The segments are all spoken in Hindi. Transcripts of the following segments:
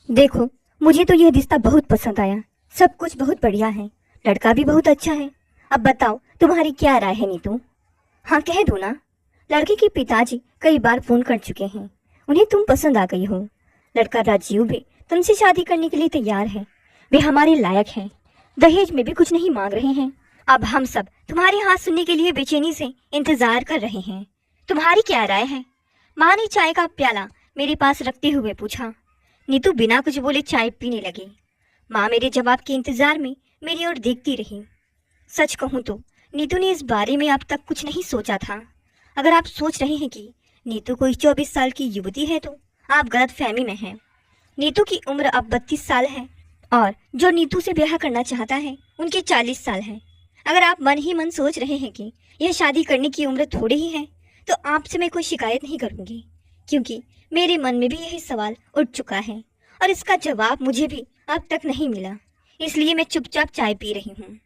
देखो, मुझे तो यह रिश्ता बहुत पसंद आया। सब कुछ बहुत बढ़िया है। लड़का भी बहुत अच्छा है। अब बताओ तुम्हारी क्या राय है नीतू? हाँ कह दो ना। लड़के के पिताजी कई बार फोन कर चुके हैं। उन्हें तुम पसंद आ गई हो। लड़का राजीव भी तुमसे शादी करने के लिए तैयार है। वे हमारे लायक हैं। दहेज में भी कुछ नहीं मांग रहे हैं। अब हम सब तुम्हारी हाथ सुनने के लिए बेचैनी से इंतजार कर रहे हैं। तुम्हारी क्या राय है? माँ ने चाय का प्याला मेरे पास रखते हुए पूछा। नीतू बिना कुछ बोले चाय पीने लगी। माँ मेरे जवाब के इंतजार में मेरी ओर देखती रही। सच कहूँ तो नीतू ने इस बारे में अब तक कुछ नहीं सोचा था। अगर आप सोच रहे हैं कि नीतू कोई 24 साल की युवती है तो आप गलत फहमी में हैं। नीतू की उम्र अब 32 साल है और जो नीतू से ब्याह करना चाहता है उनके 40 साल हैं। अगर आप मन ही मन सोच रहे हैं कि यह शादी करने की उम्र थोड़ी ही है तो आपसे मैं कोई शिकायत नहीं करूंगी, क्योंकि मेरे मन में भी यही सवाल उठ चुका है और इसका जवाब मुझे भी अब तक नहीं मिला। इसलिए मैं चुपचाप चाय पी रही हूँ।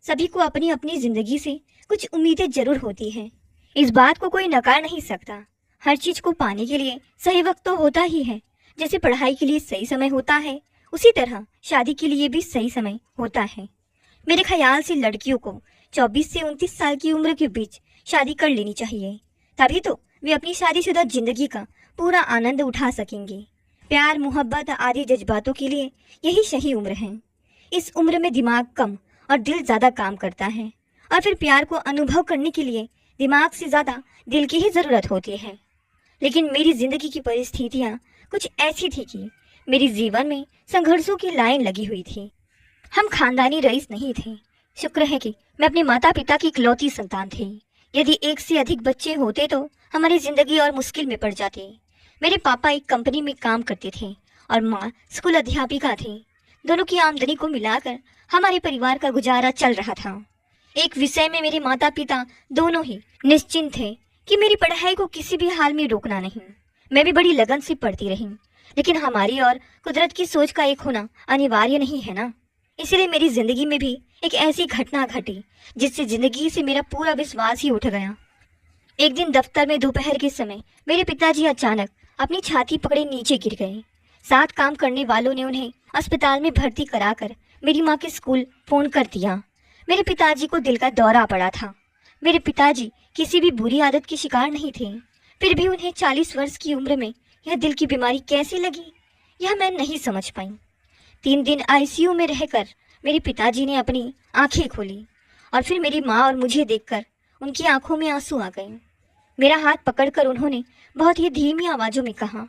सभी को अपनी अपनी जिंदगी से कुछ उम्मीदें जरूर होती हैं। इस बात को कोई नकार नहीं सकता। हर चीज को पाने के लिए सही वक्त तो होता ही है। जैसे पढ़ाई के लिए सही समय होता है, उसी तरह शादी के लिए भी सही समय होता है। मेरे ख्याल से लड़कियों को 24 से 29 साल की उम्र के बीच शादी कर लेनी चाहिए। तभी तो वे अपनी शादीशुदा जिंदगी का पूरा आनंद उठा सकेंगे। प्यार, मोहब्बत आदि जज्बातों के लिए यही सही उम्र है। इस उम्र में दिमाग कम और दिल ज्यादा काम करता है, और फिर प्यार को अनुभव करने के लिए दिमाग से ज्यादा दिल की ही जरूरत होती है। लेकिन मेरी जिंदगी की परिस्थितियां कुछ ऐसी थी कि मेरे जीवन में संघर्षों की लाइन लगी हुई थी। हम खानदानी रईस नहीं थे। शुक्र है कि मैं अपने माता पिता की इकलौती संतान थी। यदि एक से अधिक बच्चे होते तो हमारी जिंदगी और मुश्किल में पड़ जाती। मेरे पापा एक कंपनी में काम करते थे और माँ स्कूल अध्यापिका थी। दोनों की आमदनी को मिलाकर हमारे परिवार का गुजारा चल रहा था। एक विषय में मेरे माता पिता दोनों ही निश्चिंत थे कि मेरी पढ़ाई को किसी भी हाल में रोकना नहीं। मैं भी बड़ी लगन से पढ़ती रही, लेकिन हमारी और कुदरत की सोच का एक होना अनिवार्य नहीं है ना। इसलिए मेरी जिंदगी में भी एक ऐसी घटना घटी जिससे जिंदगी से मेरा पूरा विश्वास ही उठ गया। एक दिन दफ्तर में दोपहर के समय मेरे पिताजी अचानक अपनी छाती पकड़े नीचे गिर गए। साथ काम करने वालों ने उन्हें अस्पताल में भर्ती कराकर मेरी माँ के स्कूल फोन कर दिया। मेरे पिताजी को दिल का दौरा पड़ा था। मेरे पिताजी किसी भी बुरी आदत के शिकार नहीं थे, फिर भी उन्हें 40 वर्ष की उम्र में यह दिल की बीमारी कैसे लगी, यह मैं नहीं समझ पाई। 3 दिन आईसीयू में रहकर मेरे पिताजी ने अपनी आंखें खोली और फिर मेरी माँ और मुझे देखकर उनकी आंखों में आंसू आ गए। मेरा हाथ पकड़कर उन्होंने बहुत ही धीमी आवाजों में कहा,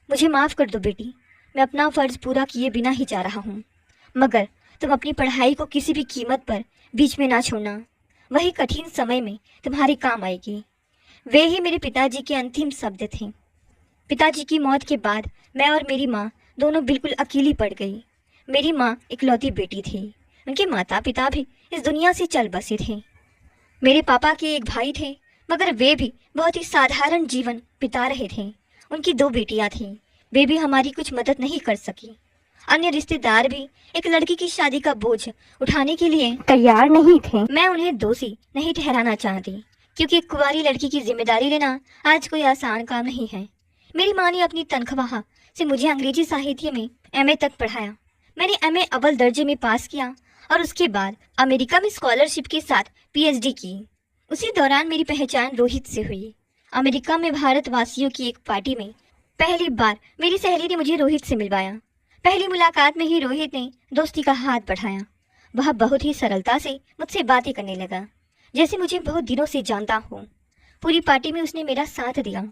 मुझे माफ कर दो बेटी, मैं अपना फर्ज पूरा किए बिना ही जा रहा हूँ, मगर तुम अपनी पढ़ाई को किसी भी कीमत पर बीच में ना छोड़ना। वही कठिन समय में तुम्हारे काम आएगी। वे ही मेरे पिताजी के अंतिम शब्द थे। पिताजी की मौत के बाद मैं और मेरी माँ दोनों बिल्कुल अकेली पड़ गई। मेरी माँ इकलौती बेटी थी। उनके माता पिता भी इस दुनिया से चल बसे थे। मेरे पापा के एक भाई थे, मगर वे भी बहुत ही साधारण जीवन बिता रहे थे। उनकी 2 बेटियां थीं, वे भी हमारी कुछ मदद नहीं कर सकी। अन्य रिश्तेदार भी एक लड़की की शादी का बोझ उठाने के लिए तैयार नहीं थे। मैं उन्हें दोषी नहीं ठहराना चाहती, क्योंकि एक कुंवारी लड़की की जिम्मेदारी लेना आज कोई आसान काम नहीं है। मेरी माँ ने अपनी तनख्वाह से मुझे अंग्रेजी साहित्य में एमए तक पढ़ाया। मैंने एमए अव्वल दर्जे में पास किया और उसके बाद अमेरिका में स्कॉलरशिप के साथ पीएचडी की। उसी दौरान मेरी पहचान रोहित से हुई। अमेरिका में भारतवासियों की एक पार्टी में पहली बार मेरी सहेली ने मुझे रोहित से मिलवाया। पहली मुलाकात में ही रोहित ने दोस्ती का हाथ बढ़ाया। वह बहुत ही सरलता से मुझसे बातें करने लगा, जैसे मुझे बहुत दिनों से जानता हो। पूरी पार्टी में उसने मेरा साथ दिया।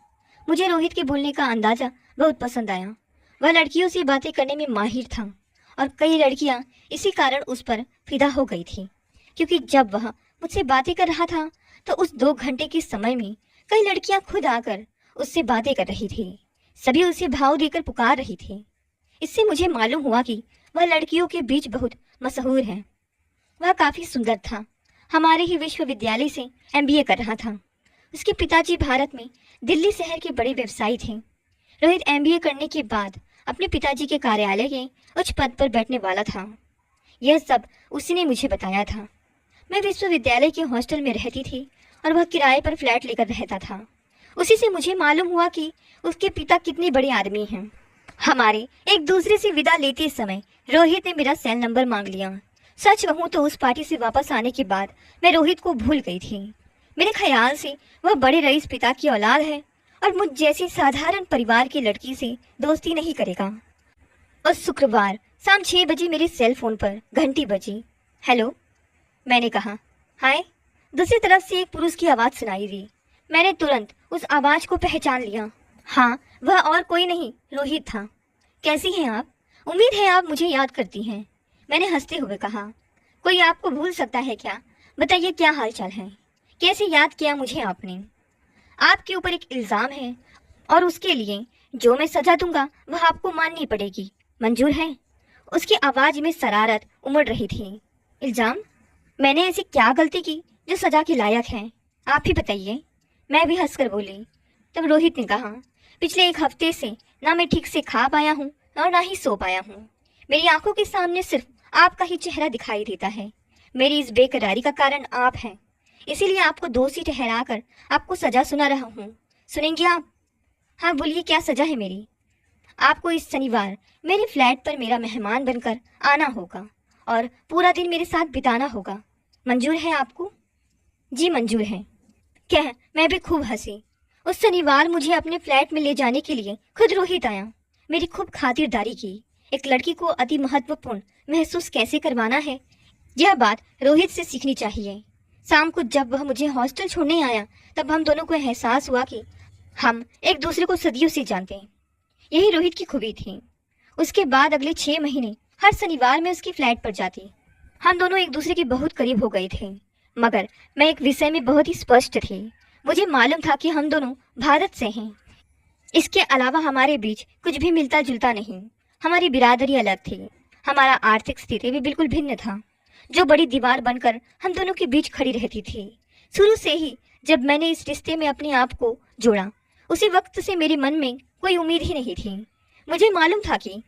मुझे रोहित के बोलने का अंदाजा बहुत पसंद आया। वह लड़कियों से बातें करने में माहिर था और कई लड़कियां इसी कारण उस पर फिदा हो गई थी, क्योंकि जब वह मुझसे बातें कर रहा था तो उस 2 घंटे के समय में कई लड़कियां खुद आकर उससे बातें कर रही थी। सभी उसे भाव देकर पुकार रही थी। इससे मुझे मालूम हुआ कि वह लड़कियों के बीच बहुत मशहूर है। वह काफी सुंदर था। हमारे ही विश्वविद्यालय से एमबीए कर रहा था। उसके पिताजी भारत में दिल्ली शहर के बड़े व्यवसायी थे। रोहित एमबीए करने के बाद अपने पिताजी के कार्यालय के उच्च पद पर बैठने वाला था। यह सब उसने मुझे बताया था। मैं विश्वविद्यालय के हॉस्टल में रहती थी और वह किराए पर फ्लैट लेकर रहता था। उसी से मुझे मालूम हुआ कि उसके पिता कितने बड़े आदमी हैं। हमारे एक दूसरे से विदा लेते समय रोहित ने मेरा सेल नंबर मांग लिया। सच कहूं तो उस पार्टी से वापस आने के बाद मैं रोहित को भूल गई थी। मेरे ख्याल से वह बड़े रईस पिता की औलाद है और मुझ जैसी साधारण परिवार की लड़की से दोस्ती नहीं करेगा। उस शुक्रवार शाम 6 बजे मेरे सेल फोन पर घंटी बजी। हेलो, मैंने कहा। हाय। दूसरी तरफ से एक पुरुष की आवाज़ सुनाई दी। मैंने तुरंत उस आवाज़ को पहचान लिया। हाँ, वह और कोई नहीं, रोहित था। कैसी हैं आप? उम्मीद है आप मुझे याद करती हैं, मैंने हंसते हुए कहा। कोई आपको भूल सकता है क्या? बताइए, क्या हाल चाल है? कैसे याद किया मुझे आपने? आपके ऊपर एक इल्ज़ाम है और उसके लिए जो मैं सजा दूंगा वह आपको माननी पड़ेगी। मंजूर है? उसकी आवाज़ में शरारत उमड़ रही थी। इल्ज़ाम? मैंने ऐसी क्या गलती की जो सजा के लायक है? आप ही बताइए, मैं भी हंसकर बोली। तब रोहित ने कहा, पिछले 1 हफ्ते से ना मैं ठीक से खा पाया हूँ और ना ही सो पाया हूँ। मेरी आंखों के सामने सिर्फ आपका ही चेहरा दिखाई देता है। मेरी इस बेकरारी का कारण आप हैं, इसीलिए आपको दोषी ठहराकर आपको सजा सुना रहा हूँ। सुनेंगे आप? हाँ बोलिए, क्या सजा है मेरी? आपको इस शनिवार मेरे फ्लैट पर मेरा मेहमान बनकर आना होगा और पूरा दिन मेरे साथ बिताना होगा। मंजूर है आपको? जी मंजूर है, कह मैं भी खूब हंसी। उस शनिवार मुझे अपने फ्लैट में ले जाने के लिए खुद रोहित आया। मेरी खूब खातिरदारी की। एक लड़की को अति महत्वपूर्ण महसूस कैसे करवाना है, यह बात रोहित से सीखनी चाहिए। शाम को जब वह मुझे हॉस्टल छोड़ने आया तब हम दोनों को एहसास हुआ कि हम एक दूसरे को सदियों से जानते हैं। यही रोहित की खूबी थी। उसके बाद अगले 6 महीने हर शनिवार में उसकी फ्लैट पर जाती। हम दोनों एक दूसरे के बहुत करीब हो गए थे, मगर मैं एक विषय में बहुत ही स्पष्ट थी। मुझे मालूम था कि हम दोनों भारत से हैं। इसके अलावा हमारे बीच कुछ भी मिलता जुलता नहीं। हमारी बिरादरी अलग थी, हमारा आर्थिक स्थिति भी बिल्कुल भिन्न था, जो बड़ी दीवार बनकर हम दोनों के बीच खड़ी रहती थी। शुरू से ही जब मैंने इस रिश्ते में अपने आप को जोड़ा, उसी वक्त से मेरे मन में कोई उम्मीद ही नहीं थी। मुझे मालूम था कि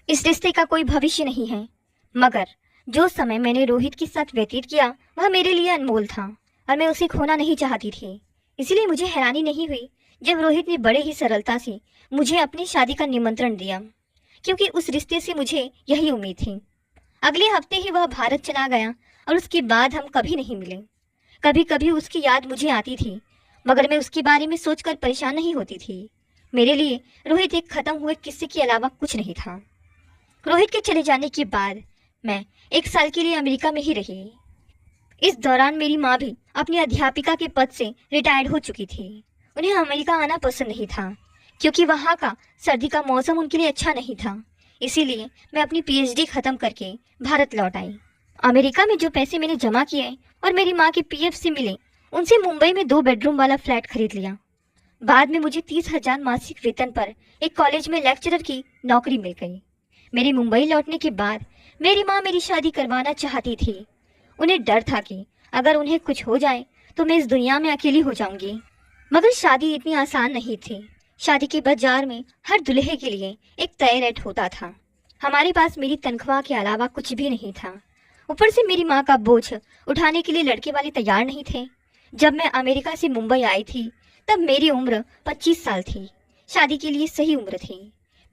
इस रिश्ते का कोई भविष्य नहीं है, मगर जो समय मैंने रोहित के साथ व्यतीत किया वह मेरे लिए अनमोल था और मैं उसे खोना नहीं चाहती थी। इसलिए मुझे हैरानी नहीं हुई जब रोहित ने बड़े ही सरलता से मुझे अपनी शादी का निमंत्रण दिया, क्योंकि उस रिश्ते से मुझे यही उम्मीद थी। अगले हफ्ते ही वह भारत चला गया और उसके बाद हम कभी नहीं मिले। कभी कभी उसकी याद मुझे आती थी, मगर मैं उसके बारे में सोचकर परेशान नहीं होती थी। मेरे लिए रोहित एक खत्म हुए किस्से के अलावा कुछ नहीं था। रोहित के चले जाने के बाद मैं 1 साल के लिए अमेरिका में ही रही। इस दौरान मेरी माँ भी अपनी अध्यापिका के पद से रिटायर्ड हो चुकी थी। उन्हें अमेरिका आना पसंद नहीं था, क्योंकि वहाँ का सर्दी का मौसम उनके लिए अच्छा नहीं था। इसीलिए मैं अपनी पीएचडी खत्म करके भारत लौट आई। अमेरिका में जो पैसे मैंने जमा किए और मेरी माँ के पीएफ से मिले, उनसे मुंबई में 2 बेडरूम वाला फ्लैट खरीद लिया। बाद में मुझे 30,000 मासिक वेतन पर एक कॉलेज में लेक्चरर की नौकरी मिल गई। मेरे मुंबई लौटने के बाद मेरी माँ मेरी शादी करवाना चाहती थी। उन्हें डर था कि अगर उन्हें कुछ हो जाए तो मैं इस दुनिया में अकेली हो जाऊंगी। मगर शादी इतनी आसान नहीं थी। शादी के बाजार में हर दूल्हे के लिए एक तय रेट होता था। हमारे पास मेरी तनख्वाह के अलावा कुछ भी नहीं था। ऊपर से मेरी माँ का बोझ उठाने के लिए लड़के वाले तैयार नहीं थे। जब मैं अमेरिका से मुंबई आई थी तब मेरी उम्र 25 साल थी। शादी के लिए सही उम्र थी।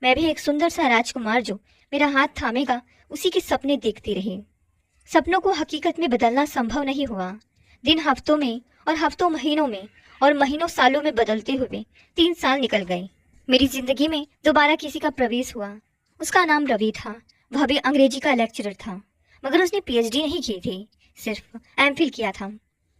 मैं भी एक सुंदर सा राजकुमार जो मेरा हाथ थामेगा उसी के सपने देखती रही। सपनों को हकीकत में बदलना संभव नहीं हुआ। दिन हफ्तों में और हफ्तों महीनों में और महीनों सालों में बदलते हुए 3 साल निकल गए। मेरी जिंदगी में दोबारा किसी का प्रवेश हुआ। उसका नाम रवि था। वह भी अंग्रेजी का लेक्चरर था, मगर उसने पीएचडी नहीं की थी, सिर्फ एमफिल किया था।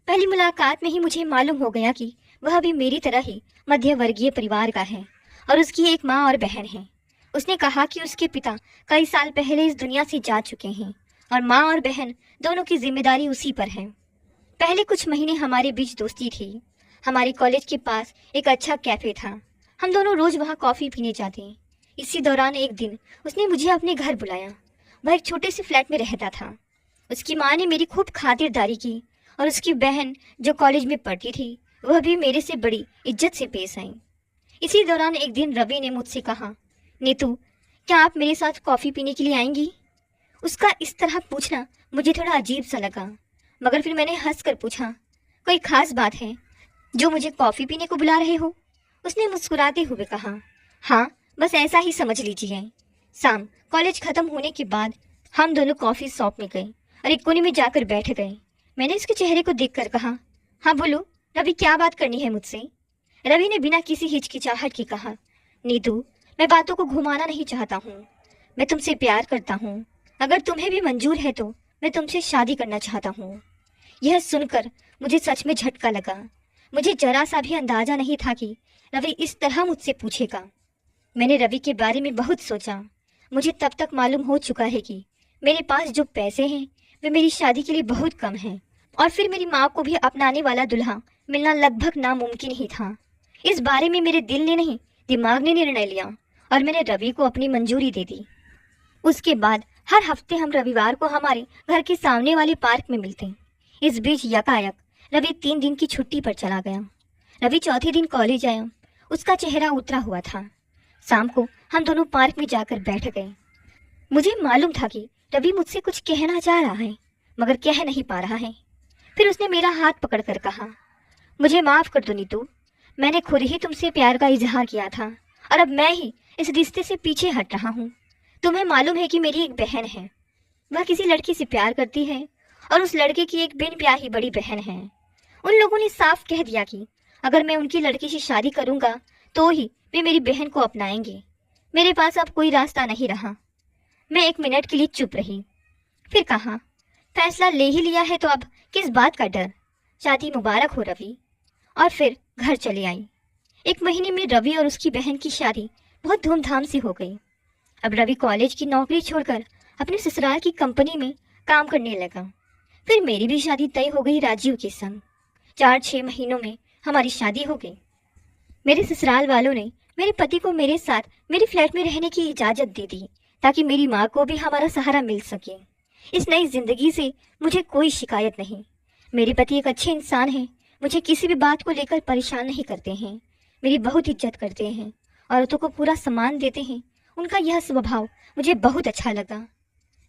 पहली मुलाकात में ही मुझे मालूम हो गया कि वह भी मेरी तरह ही मध्य वर्गीय परिवार का है और उसकी एक माँ और बहन है। उसने कहा कि उसके पिता कई साल पहले इस दुनिया से जा चुके हैं और माँ और बहन दोनों की जिम्मेदारी उसी पर है। पहले कुछ महीने हमारे बीच दोस्ती थी। हमारे कॉलेज के पास एक अच्छा कैफे था। हम दोनों रोज वहाँ कॉफ़ी पीने जाते। इसी दौरान एक दिन उसने मुझे अपने घर बुलाया। वह एक छोटे से फ्लैट में रहता था। उसकी माँ ने मेरी खूब खातिरदारी की और उसकी बहन जो कॉलेज में पढ़ती थी वह भी मेरे से बड़ी इज्जत से पेश आई। इसी दौरान एक दिन रवि ने मुझसे कहा, नीतू, क्या आप मेरे साथ कॉफ़ी पीने के लिए आएंगी? उसका इस तरह पूछना मुझे थोड़ा अजीब सा लगा, मगर फिर मैंने हंसकर पूछा, कोई खास बात है जो मुझे कॉफ़ी पीने को बुला रहे हो? उसने मुस्कुराते हुए कहा, हाँ, बस ऐसा ही समझ लीजिए। शाम कॉलेज खत्म होने के बाद हम दोनों कॉफी शॉप में गए और एक कोने में जाकर बैठ गए। मैंने उसके चेहरे को देखकर कहा, हाँ बोलो रवि, क्या बात करनी है मुझसे? रवि ने बिना किसी हिचकिचाहट के कहा, नीतू, मैं बातों को घुमाना नहीं चाहता हूँ। मैं तुमसे प्यार करता हूँ। अगर तुम्हें भी मंजूर है तो मैं तुमसे शादी करना चाहता हूँ। यह सुनकर मुझे सच में झटका लगा। मुझे जरा सा भी अंदाजा नहीं था कि रवि इस तरह मुझसे पूछेगा। मैंने रवि के बारे में बहुत सोचा। मुझे तब तक मालूम हो चुका है कि मेरे पास जो पैसे हैं वे मेरी शादी के लिए बहुत कम हैं, और फिर मेरी माँ को भी अपनाने वाला दुल्हा मिलना लगभग नामुमकिन ही था। इस बारे में मेरे दिल ने नहीं, दिमाग ने निर्णय लिया और मैंने रवि को अपनी मंजूरी दे दी। उसके बाद हर हफ्ते हम रविवार को हमारे घर के सामने वाले पार्क में मिलते। इस बीच यकायक रवि 3 दिन की छुट्टी पर चला गया। रवि चौथे दिन कॉलेज आया। उसका चेहरा उतरा हुआ था। शाम को हम दोनों पार्क में जाकर बैठ गए। मुझे मालूम था कि रवि मुझसे कुछ कहना चाह रहा है, मगर कह नहीं पा रहा है। फिर उसने मेरा हाथ पकड़कर कहा, मुझे माफ कर दो नीतू, मैंने खुद ही तुमसे प्यार का इजहार किया था और अब मैं ही इस रिश्ते से पीछे हट रहा हूँ। तुम्हें मालूम है कि मेरी एक बहन है, वह किसी लड़की से प्यार करती है और उस लड़के की एक बिन ब्याही बड़ी बहन है। उन लोगों ने साफ कह दिया कि अगर मैं उनकी लड़की से शादी करूंगा तो ही वे मेरी बहन को अपनाएंगे। मेरे पास अब कोई रास्ता नहीं रहा। मैं 1 मिनट के लिए चुप रही, फिर कहा, फैसला ले ही लिया है तो अब किस बात का डर? शादी मुबारक हो रवि। और फिर घर चले आई। 1 महीने में रवि और उसकी बहन की शादी बहुत धूमधाम से हो गई। अब रवि कॉलेज की नौकरी छोड़कर अपने ससुराल की कंपनी में काम करने लगा। फिर मेरी भी शादी तय हो गई राजीव के संग। 4-6 महीनों में हमारी शादी हो गई। मेरे ससुराल वालों ने मेरे पति को मेरे साथ मेरे फ्लैट में रहने की इजाज़त दे दी ताकि मेरी माँ को भी हमारा सहारा मिल सके। इस नई जिंदगी से मुझे कोई शिकायत नहीं। मेरे पति एक अच्छे इंसान हैं, मुझे किसी भी बात को लेकर परेशान नहीं करते हैं, मेरी बहुत इज्जत करते हैं, औरतों को पूरा सम्मान देते हैं। उनका यह स्वभाव मुझे बहुत अच्छा लगा।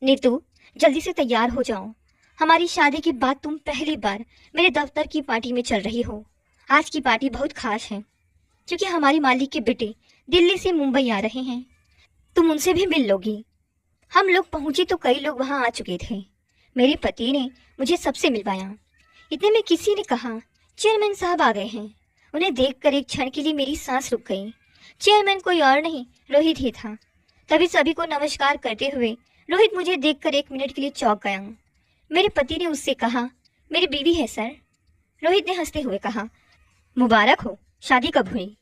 नीतू, जल्दी से तैयार हो जाओ। हमारी शादी के बाद तुम पहली बार मेरे दफ्तर की पार्टी में चल रही हो। आज की पार्टी बहुत खास है क्योंकि हमारी मालिक के बेटे दिल्ली से मुंबई आ रहे हैं। तुम उनसे भी मिल लोगी। हम लोग पहुंचे तो कई लोग वहां आ चुके थे। मेरे पति ने मुझे सबसे मिलवाया। इतने में किसी ने कहा, चेयरमैन साहब आ गए हैं। उन्हें देखकर एक क्षण के लिए मेरी सांस रुक गई। चेयरमैन कोई और नहीं, रोहित ही था। तभी सभी को नमस्कार करते हुए रोहित मुझे देखकर 1 मिनट के लिए चौंक गया। मेरे पति ने उससे कहा, मेरी बीवी है सर। रोहित ने हंसते हुए कहा, मुबारक हो, शादी कब हुई?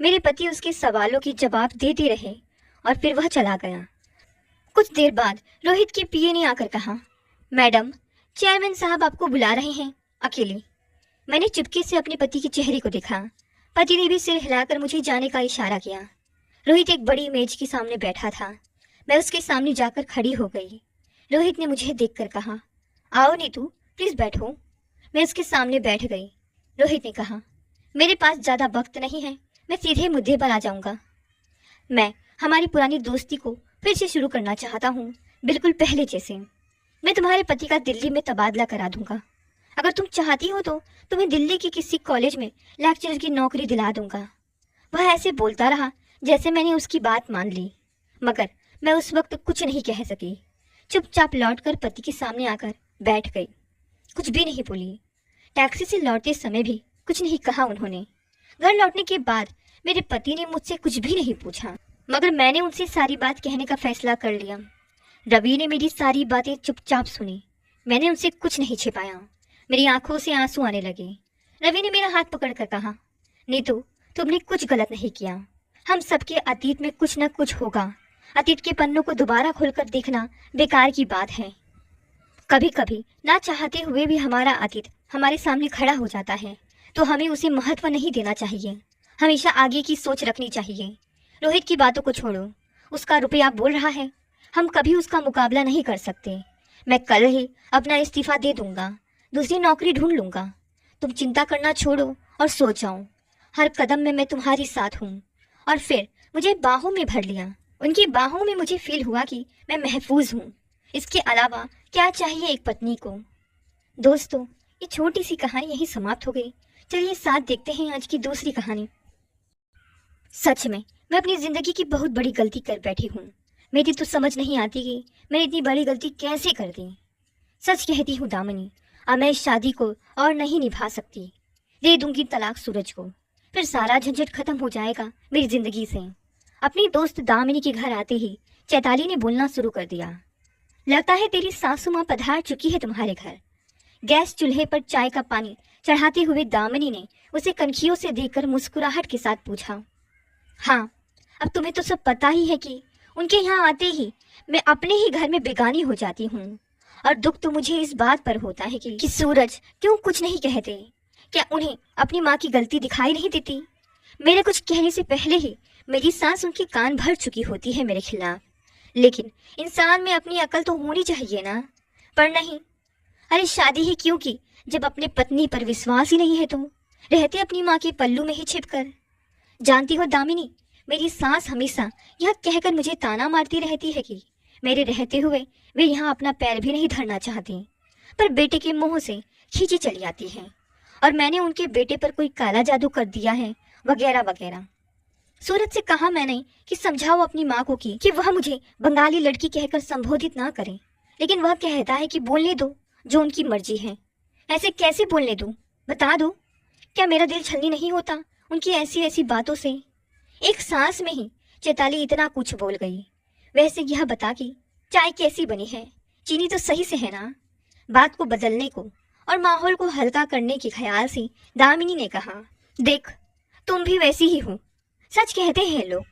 मेरे पति उसके सवालों के जवाब देते रहे और फिर वह चला गया। कुछ देर बाद रोहित के पीए ने आकर कहा, मैडम, चेयरमैन साहब आपको बुला रहे हैं, अकेले। मैंने चुपके से अपने पति के चेहरे को देखा। पति ने भी सिर हिलाकर मुझे जाने का इशारा किया। रोहित एक बड़ी मेज के सामने बैठा था। मैं उसके सामने जाकर खड़ी हो गई। रोहित ने मुझे देखकर कहा, आओ नीतू, प्लीज बैठो। मैं उसके सामने बैठ गई। रोहित ने कहा, मेरे पास ज़्यादा वक्त नहीं है, मैं सीधे मुद्दे पर आ जाऊंगा। मैं हमारी पुरानी दोस्ती को फिर से शुरू करना चाहता हूँ, बिल्कुल पहले जैसे। मैं तुम्हारे पति का दिल्ली में तबादला करा दूंगा। अगर तुम चाहती हो तो तुम्हें दिल्ली के किसी कॉलेज में लेक्चरर की नौकरी दिला दूंगा। वह ऐसे बोलता रहा जैसे मैंने उसकी बात मान ली, मगर मैं उस वक्त कुछ नहीं कह सकी। चुपचाप लौटकर पति के सामने आकर बैठ गई। कुछ भी नहीं बोली। टैक्सी से लौटते समय भी कुछ नहीं कहा उन्होंने। घर लौटने के बाद मेरे पति ने मुझसे कुछ भी नहीं पूछा, मगर मैंने उनसे सारी बात कहने का फैसला कर लिया। रवि ने मेरी सारी बातें चुपचाप सुनी। मैंने उनसे कुछ नहीं छिपाया। मेरी आंखों से आंसू आने लगे। रवि ने मेरा हाथ पकड़कर कहा, नीतू, तुमने कुछ गलत नहीं किया। हम सबके अतीत में कुछ न कुछ होगा। अतीत के पन्नों को दोबारा खोलकर देखना बेकार की बात है। कभी कभी ना चाहते हुए भी हमारा अतीत हमारे सामने खड़ा हो जाता है, तो हमें उसे महत्व नहीं देना चाहिए। हमेशा आगे की सोच रखनी चाहिए। रोहित की बातों को छोड़ो। उसका रुपया बोल रहा है, हम कभी उसका मुकाबला नहीं कर सकते। मैं कल ही अपना इस्तीफा दे दूंगा, दूसरी नौकरी ढूंढ लूंगा। तुम चिंता करना छोड़ो और सो जाओ। हर कदम में मैं तुम्हारी साथ हूँ। और फिर मुझे बाहों में भर लिया। उनकी बाहों में मुझे फील हुआ कि मैं महफूज हूँ। इसके अलावा क्या चाहिए एक पत्नी को। दोस्तों, ये छोटी सी कहानी यहीं समाप्त हो गई। चलिए साथ देखते हैं आज की दूसरी कहानी। सच में मैं अपनी जिंदगी की बहुत बड़ी गलती कर बैठी हूँ। मेरी तो समझ नहीं आती कि मैंने इतनी बड़ी गलती कैसे कर दी। सच कहती हूँ दामिनी, अब मैं इस शादी को और नहीं निभा सकती। दे दूंगी तलाक सूरज को, फिर सारा झंझट खत्म हो जाएगा मेरी जिंदगी से। अपनी दोस्त दामिनी के घर आते ही चैताली ने बोलना शुरू कर दिया। लगता है तेरी सासू माँ पधार चुकी है तुम्हारे घर। गैस चूल्हे पर चाय का पानी चढ़ाते हुए दामिनी ने उसे कनखियों से देखकर मुस्कुराहट के साथ पूछा। हाँ, अब तुम्हें तो सब पता ही है कि उनके यहाँ आते ही मैं अपने ही घर में बेगानी हो जाती हूँ। और दुख तो मुझे इस बात पर होता है कि सूरज क्यों कुछ नहीं कहते। क्या उन्हें अपनी माँ की गलती दिखाई नहीं देती? मेरे कुछ कहने से पहले ही मेरी सास उनके कान भर चुकी होती है मेरे खिलाफ। लेकिन इंसान में अपनी अकल तो होनी चाहिए ना, पर नहीं। अरे शादी ही क्यों की जब अपने पत्नी पर विश्वास ही नहीं है तो रहते अपनी माँ के पल्लू में ही छिपकर। जानती हो दामिनी, मेरी सास हमेशा यह कहकर मुझे ताना मारती रहती है कि मेरे रहते हुए वे यहाँ अपना पैर भी नहीं धरना चाहती, पर बेटे के मुंह से खींची चली आती है और मैंने उनके बेटे पर कोई काला जादू कर दिया है वगैरह वगैरह। सूरज से कहा मैंने कि समझाओ अपनी माँ को कि वह मुझे बंगाली लड़की कहकर संबोधित ना करे, लेकिन वह कहता है कि बोलने दो, जो उनकी मर्जी है। ऐसे कैसे बोलने दूं? बता दो, क्या मेरा दिल छलनी नहीं होता उनकी ऐसी ऐसी बातों से? एक सांस में ही चैताली इतना कुछ बोल गई। वैसे यह बता कि चाय कैसी बनी है, चीनी तो सही से है ना? बात को बदलने को और माहौल को हल्का करने के ख्याल से दामिनी ने कहा, देख तुम भी वैसी ही हो। सच कहते हैं लोग,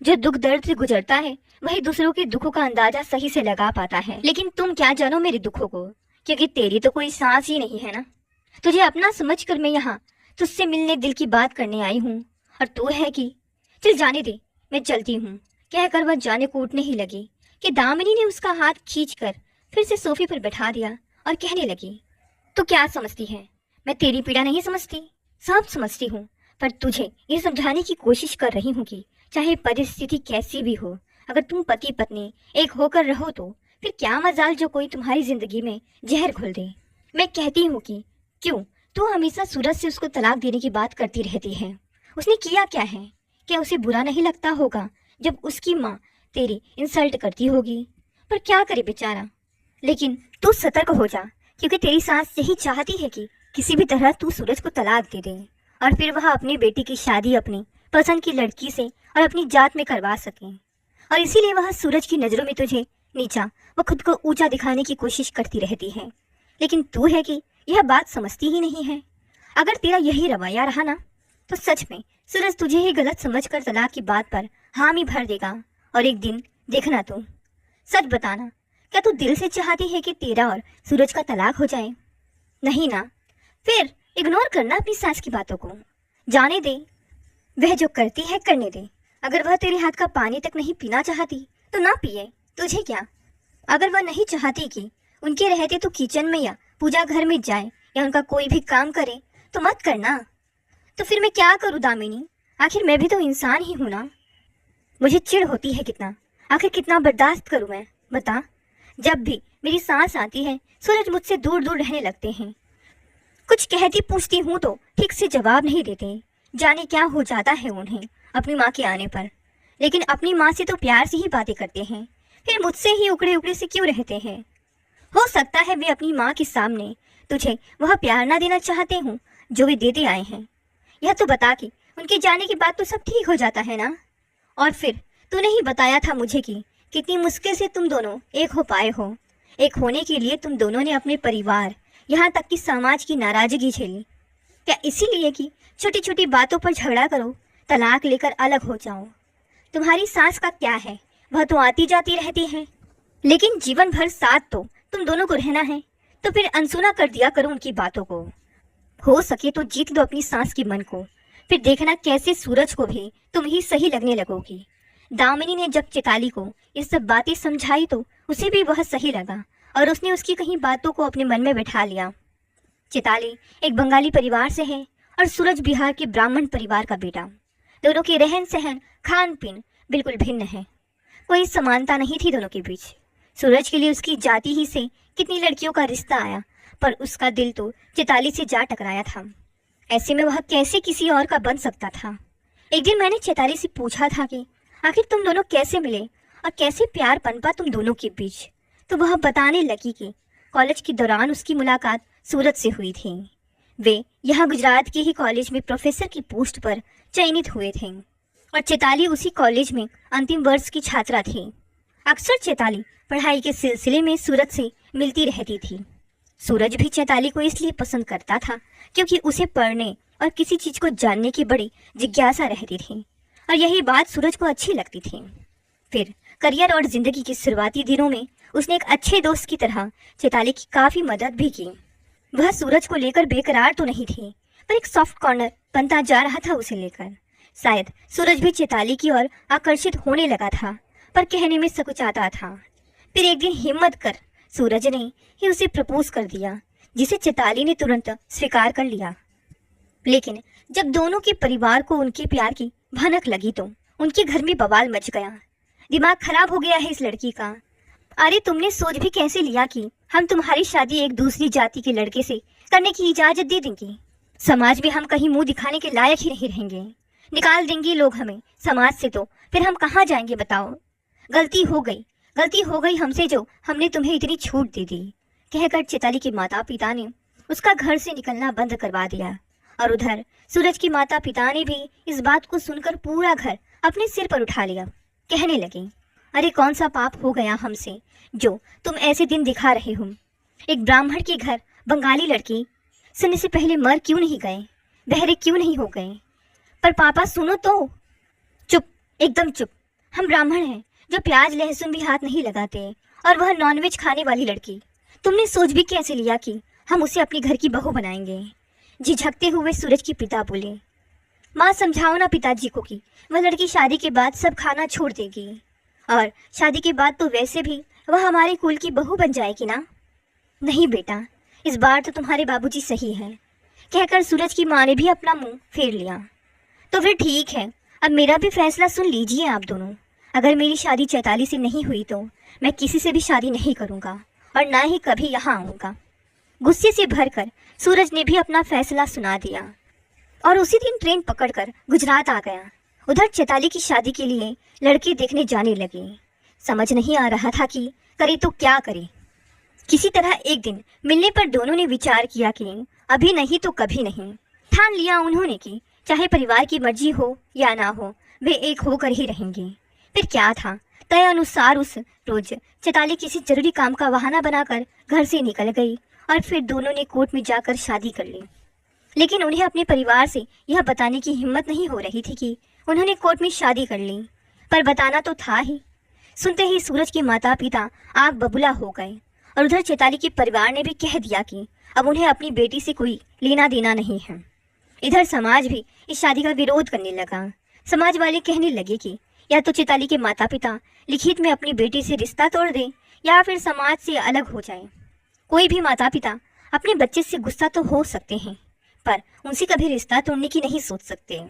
जो दुख दर्द से गुजरता है वही दूसरों के दुखों का अंदाजा सही से लगा पाता है। लेकिन तुम क्या जानो मेरे दुखों को, क्योंकि तेरी तो कोई सांस ही नहीं है ना। तुझे अपना समझकर मैं यहाँ तुझसे मिलने दिल की बात करने आई हूँ, और तू है कि चल जाने दे, मैं चलती हूँ। कहकर वह जाने को उठने ही लगी कि दामिनी ने उसका हाथ खींचकर फिर से सोफे पर बैठा दिया और कहने लगी, तू क्या समझती है? मैं तेरी पीड़ा नहीं समझती, सब समझती हूँ, पर तुझे ये समझाने की कोशिश कर रही हूँ कि चाहे परिस्थिति कैसी भी हो, अगर तुम पति पत्नी एक होकर रहो तो फिर क्या मजाल जो कोई तुम्हारी जिंदगी में जहर घोल दे। मैं कहती हूँ कि क्यों तू हमेशा सूरज से उसको तलाक देने की बात करती रहती है? उसने किया क्या है? क्या उसे बुरा नहीं लगता होगा जब उसकी माँ तेरी इंसल्ट करती होगी? पर क्या करे बेचारा। लेकिन तू सतर्क हो जा, क्योंकि तेरी सास यही चाहती है कि किसी भी तरह तू सूरज को तलाक दे दे और फिर वह अपनी बेटी की शादी अपनी पसंद की लड़की से और अपनी जात में करवा सके। और इसीलिए वह सूरज की नज़रों में तुझे नीचा व खुद को ऊंचा दिखाने की कोशिश करती रहती है। लेकिन तू है कि यह बात समझती ही नहीं है। अगर तेरा यही रवैया रहा ना, तो सच में सूरज तुझे ही गलत समझकर तलाक की बात पर हामी भर देगा। और एक दिन देखना तू। सच बताना, क्या तू दिल से चाहती है कि तेरा और सूरज का तलाक हो जाए? नहीं ना, फिर इग्नोर करना अपनी सास की बातों को। जाने दे, वह जो करती है करने दे। अगर वह तेरे हाथ का पानी तक नहीं पीना चाहती तो ना पिए, तुझे क्या। अगर वह नहीं चाहती कि उनके रहते तो किचन में या पूजा घर में जाए या उनका कोई भी काम करे तो मत करना। तो फिर मैं क्या करूँ दामिनी? आखिर मैं भी तो इंसान ही हूँ ना। मुझे चिढ़ होती है कितना, आखिर कितना बर्दाश्त करूँ मैं, बता। जब भी मेरी सांस आती है सूरज मुझसे दूर दूर रहने लगते हैं। कुछ कहती पूछती हूँ तो ठीक से जवाब नहीं देते। जाने क्या हो जाता है उन्हें अपनी माँ के आने पर। लेकिन अपनी माँ से तो प्यार से ही बातें करते हैं, फिर मुझसे ही उकड़े उकड़े से क्यों रहते हैं? हो सकता है वे अपनी माँ के सामने तुझे वह प्यार ना देना चाहते हूँ जो वे देते आए हैं। यह तो बता कि उनके जाने के बाद तो सब ठीक हो जाता है ना। और फिर तूने ही बताया था मुझे कि कितनी मुश्किल से तुम दोनों एक हो पाए हो। एक होने के लिए तुम दोनों ने अपने परिवार, यहाँ तक कि समाज की नाराजगी झेली। क्या इसीलिए कि छोटी छोटी बातों पर झगड़ा करो, तलाक लेकर अलग हो जाओ? तुम्हारी सास का क्या है, वह तो आती जाती रहती है, लेकिन जीवन भर साथ तो तुम दोनों को रहना है। तो फिर अनसुना कर दिया करो उनकी बातों को। हो सके तो जीत लो अपनी सास के मन को, फिर देखना कैसे सूरज को भी तुम ही सही लगने लगोगी। दामिनी ने जब चैताली को ये सब बातें समझाई तो उसे भी वह सही लगा और उसने उसकी कहीं बातों को अपने मन में बैठा लिया। चैताली एक बंगाली परिवार से है और सूरज बिहार के ब्राह्मण परिवार का बेटा। दोनों के रहन सहन, खान पीन बिल्कुल भिन्न है। कोई समानता नहीं थी दोनों के बीच। सूरज के लिए उसकी जाति ही से कितनी लड़कियों का रिश्ता आया, पर उसका दिल तो चैताली से जा टकराया था। ऐसे में वह कैसे किसी और का बन सकता था? एक दिन मैंने चैताली से पूछा था कि आखिर तुम दोनों कैसे मिले और कैसे प्यार पनपा तुम दोनों के बीच, तो वह बताने लगी कि कॉलेज के दौरान उसकी मुलाकात सूरज से हुई थी। वे यहाँ गुजरात के ही कॉलेज में प्रोफेसर की पोस्ट पर चयनित हुए थे और चैताली उसी कॉलेज में अंतिम वर्ष की छात्रा थी। अक्सर चैताली पढ़ाई के सिलसिले में सूरज से मिलती रहती थी। सूरज भी चैताली को इसलिए पसंद करता था क्योंकि उसे पढ़ने और किसी चीज को जानने की बड़ी जिज्ञासा रहती थी और यही बात सूरज को अच्छी लगती थी। फिर करियर और जिंदगी के शुरुआती दिनों में उसने एक अच्छे दोस्त की तरह चैताली की काफी मदद भी की। वह सूरज को लेकर बेकरार तो नहीं थी, पर एक सॉफ्ट कॉर्नर बनता जा रहा था उसे लेकर। शायद सूरज भी चैताली की ओर आकर्षित होने लगा था, पर कहने में सकुचाता था। फिर एक दिन हिम्मत कर सूरज ने ही उसे प्रपोज कर दिया, जिसे चैताली ने तुरंत स्वीकार कर लिया। लेकिन जब दोनों के परिवार को उनके प्यार की भनक लगी तो उनके घर में बवाल मच गया। दिमाग खराब हो गया है इस लड़की का। अरे तुमने सोच भी कैसे लिया कि हम तुम्हारी शादी एक दूसरी जाति के लड़के से करने की इजाजत दे देंगे? समाज में हम कहीं मुंह दिखाने के लायक ही नहीं रहेंगे। निकाल देंगे लोग हमें समाज से, तो फिर हम कहाँ जाएंगे बताओ? गलती हो गई हमसे जो हमने तुम्हें इतनी छूट दे दी, कहकर चैताली के माता पिता ने उसका घर से निकलना बंद करवा दिया। और उधर सूरज के माता पिता ने भी इस बात को सुनकर पूरा घर अपने सिर पर उठा लिया। कहने लगे, अरे कौन सा पाप हो गया हमसे जो तुम ऐसे दिन दिखा रहे हो? एक ब्राह्मण के घर बंगाली लड़की सुनने से पहले मर क्यों नहीं गए, बहरे क्यों नहीं हो गए? पर पापा सुनो तो। चुप, एकदम चुप। हम ब्राह्मण हैं जो प्याज लहसुन भी हाथ नहीं लगाते, और वह नॉनवेज खाने वाली लड़की। तुमने सोच भी कैसे लिया कि हम उसे अपने घर की बहू बनाएंगे? झिझकते हुए सूरज के पिता बोले, माँ समझाओ ना पिताजी को कि वह लड़की शादी के बाद सब खाना छोड़ देगी, और शादी के बाद तो वैसे भी वह हमारे कुल की बहू बन जाएगी ना। नहीं बेटा, इस बार तो तुम्हारे बाबूजी सही है, कहकर सूरज की माँ ने भी अपना मुंह फेर लिया। तो फिर ठीक है, अब मेरा भी फैसला सुन लीजिए आप दोनों। अगर मेरी शादी चैताली से नहीं हुई तो मैं किसी से भी शादी नहीं करूँगा और ना ही कभी यहाँ आऊँगा। गुस्से से भरकर सूरज ने भी अपना फैसला सुना दिया और उसी दिन ट्रेन पकड़कर गुजरात आ गया। उधर चैताली की शादी के लिए लड़के देखने जाने लगे। समझ नहीं आ रहा था कि करे तो क्या करे। किसी तरह एक दिन मिलने पर दोनों ने विचार किया कि अभी नहीं तो कभी नहीं। ठान लिया उन्होंने कि चाहे परिवार की मर्जी हो या ना हो, वे एक होकर ही रहेंगे। फिर क्या था, तय अनुसार उस रोज चैताली किसी जरूरी काम का बहाना बनाकर घर से निकल गई और फिर दोनों ने कोर्ट में जाकर शादी कर ली। लेकिन उन्हें अपने परिवार से यह बताने की हिम्मत नहीं हो रही थी कि उन्होंने कोर्ट में शादी कर ली, पर बताना तो था ही। सुनते ही सूरज के माता पिता आग बबूला हो गए और उधर चैताली के परिवार ने भी कह दिया कि अब उन्हें अपनी बेटी से कोई लेना देना नहीं है। इधर समाज भी इस शादी का विरोध करने लगा। समाज वाले कहने लगे कि या तो चैताली के माता पिता लिखित में अपनी बेटी से रिश्ता तोड़ दें या फिर समाज से अलग हो जाएं। कोई भी माता पिता अपने बच्चे से गुस्सा तो हो सकते हैं, पर उनसे कभी रिश्ता तोड़ने की नहीं सोच सकते।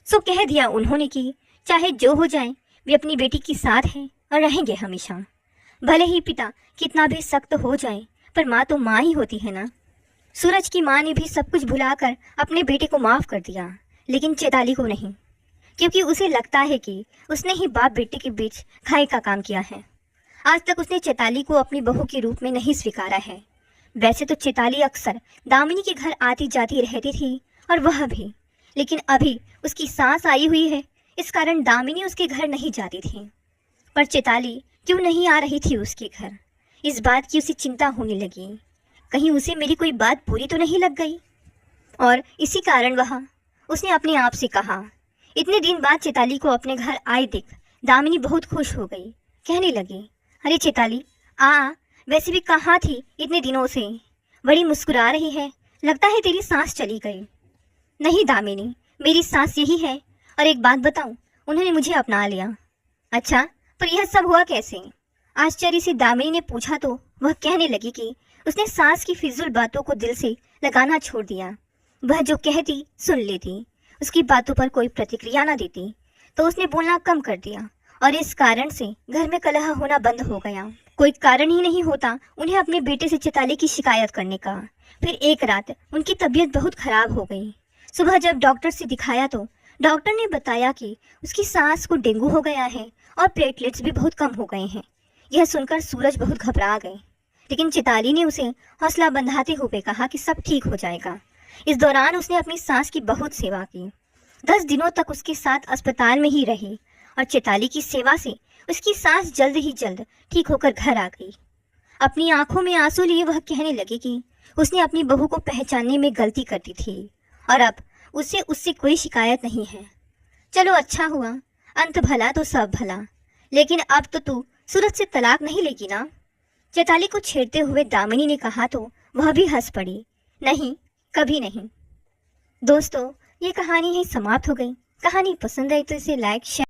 सो कह दिया उन्होंने कि चाहे जो हो जाए, वे अपनी बेटी के साथ हैं और रहेंगे हमेशा। भले ही पिता कितना भी सख्त हो जाए, पर माँ तो माँ ही होती है ना। सूरज की माँ ने भी सब कुछ भुलाकर अपने बेटे को माफ कर दिया, लेकिन चैताली को नहीं, क्योंकि उसे लगता है कि उसने ही बाप बेटे के बीच खाई का काम किया है। आज तक उसने चैताली को अपनी बहू के रूप में नहीं स्वीकारा है। वैसे तो चैताली अक्सर दामिनी के घर आती जाती रहती थी और वह भी, लेकिन अभी उसकी सांस आई हुई है, इस कारण दामिनी उसके घर नहीं जाती थी। पर चैताली क्यों नहीं आ रही थी उसके घर, इस बात की उसे चिंता होने लगी। कहीं उसे मेरी कोई बात बुरी तो नहीं लग गई। और इसी कारण उसने अपने आप से कहा। इतने दिन बाद चैताली को अपने घर आए देख दामिनी बहुत खुश हो गई। कहने लगी, अरे चैताली वैसे भी कहाँ थी इतने दिनों से? बड़ी मुस्कुरा रही है, लगता है तेरी सांस चली गई। नहीं दामिनी, मेरी सांस यही है, और एक बात बताऊं, उन्होंने मुझे अपना लिया। अच्छा, पर यह सब हुआ कैसे? आश्चर्य से दामिनी ने पूछा तो वह कहने लगी कि उसने सास की फिजूल बातों को दिल से लगाना छोड़ दिया। वह जो कहती सुन लेती, उसकी बातों पर कोई प्रतिक्रिया न देती, तो उसने बोलना कम कर दिया और इस कारण से घर में कलह होना बंद हो गया। कोई कारण ही नहीं होता उन्हें अपने बेटे से चैताली की शिकायत करने का। फिर एक रात उनकी तबीयत बहुत खराब हो गई। सुबह जब डॉक्टर से दिखाया तो डॉक्टर ने बताया कि उसकी सास को डेंगू हो गया है और प्लेटलेट्स भी बहुत कम हो गए हैं। यह सुनकर सूरज बहुत घबरा गए, लेकिन चिताली ने उसे हौसला बंधाते हुए कहा कि सब ठीक हो जाएगा। इस दौरान उसने अपनी सास की बहुत सेवा की। 10 दिनों तक उसके साथ अस्पताल में ही रही और चिताली की सेवा से उसकी सास जल्द ही जल्द ठीक होकर घर आ गई। अपनी आंखों में आंसू लिए वह कहने लगी कि उसने अपनी बहू को पहचानने में गलती कर दी थी और अब उससे कोई शिकायत नहीं है। चलो अच्छा हुआ, अंत भला तो सब भला। लेकिन अब तो तू सूरज से तलाक नहीं लेगी ना? चैताली को छेड़ते हुए दामिनी ने कहा तो वह भी हंस पड़ी। नहीं, कभी नहीं। दोस्तों, ये कहानी ही समाप्त हो गई। कहानी पसंद आई तो इसे लाइक शेयर